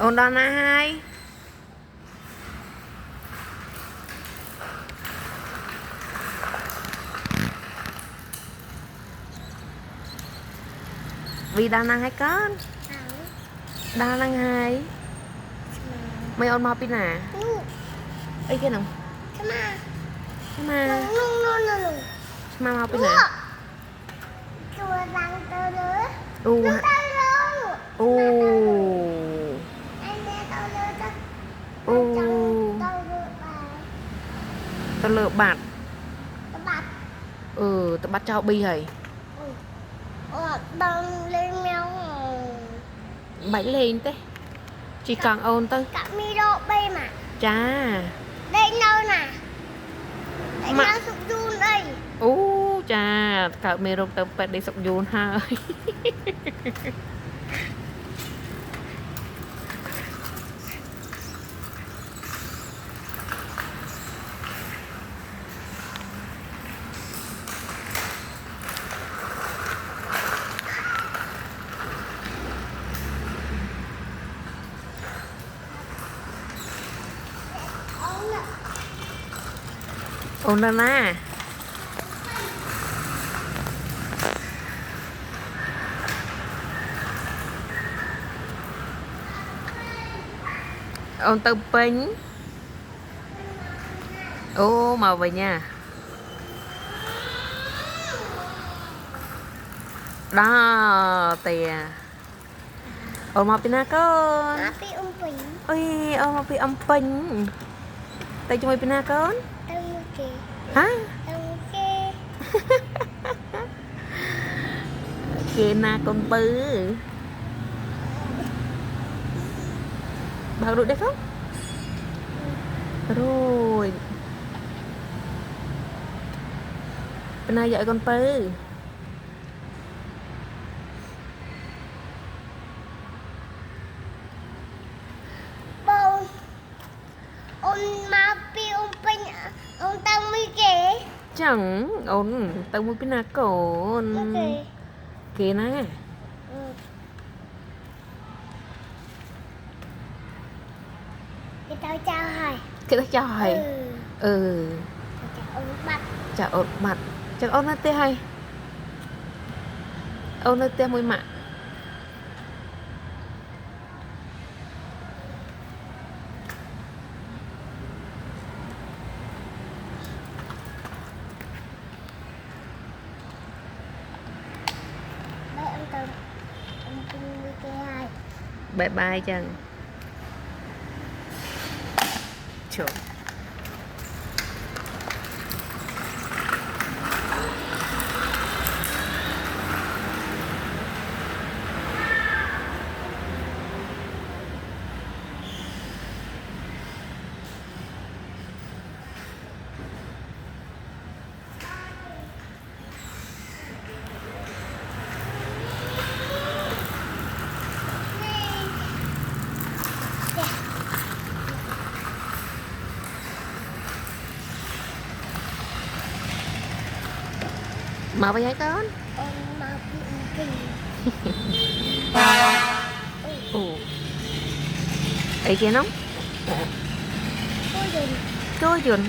Ôn đòn na hai. Vì đàn năng hai con. Đàn năng hai. Mày ôn mau pin à? Ấy cái nào? Mà mau pin à? U. Tao lựa bạt. Tao bắt cho bi hầy. Bánh lên thế. Chỉ còn ôn tới. Cả mi độ bay mà. Chà. Đây đâu nè. Đây nó sụp run đây. Chà, cả mê rộng tập bật để sụp run ha. Ôn lên à. Ôn tơ pính. Màu về nha. Đó tìa. Ôn màu pina con. Ôi màu pi pính. Tay cho mày pina con. Hả? Kìa na con Tư. Bao được đấy không? Rồi. Bên này dạy con Tư. Chẳng ôn tao mua pina con. Kìa nè. Cái tao chào hỏi. Cái tao chào hỏi. Chào ôn mặt. Chào ôn nó tê hay. Ôn nó tê mùi mạ. Bye bye chàng. Trời. Màu vậy con? Ấy kia nóng? Trôi dùn.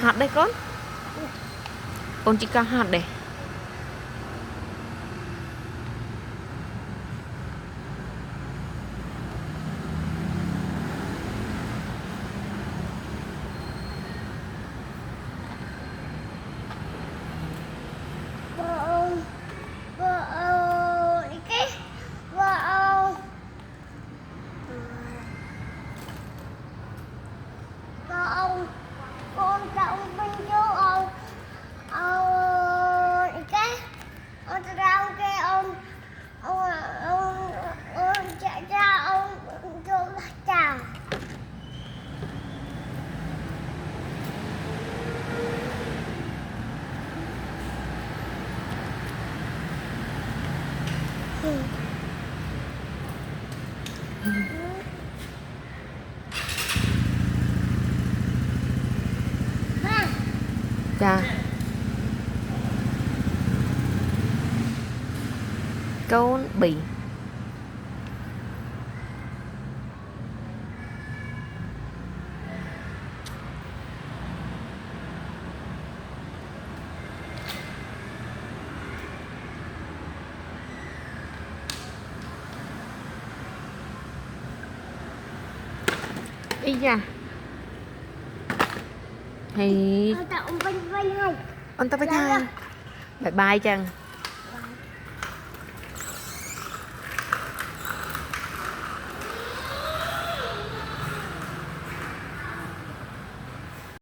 Hạt đây con? Con chỉ có hạt đây. Dạ. Con bị. Ý da. Thì Ông ta ông Vinh Vinh hay. anh ta phải thay. Bye bye chăng.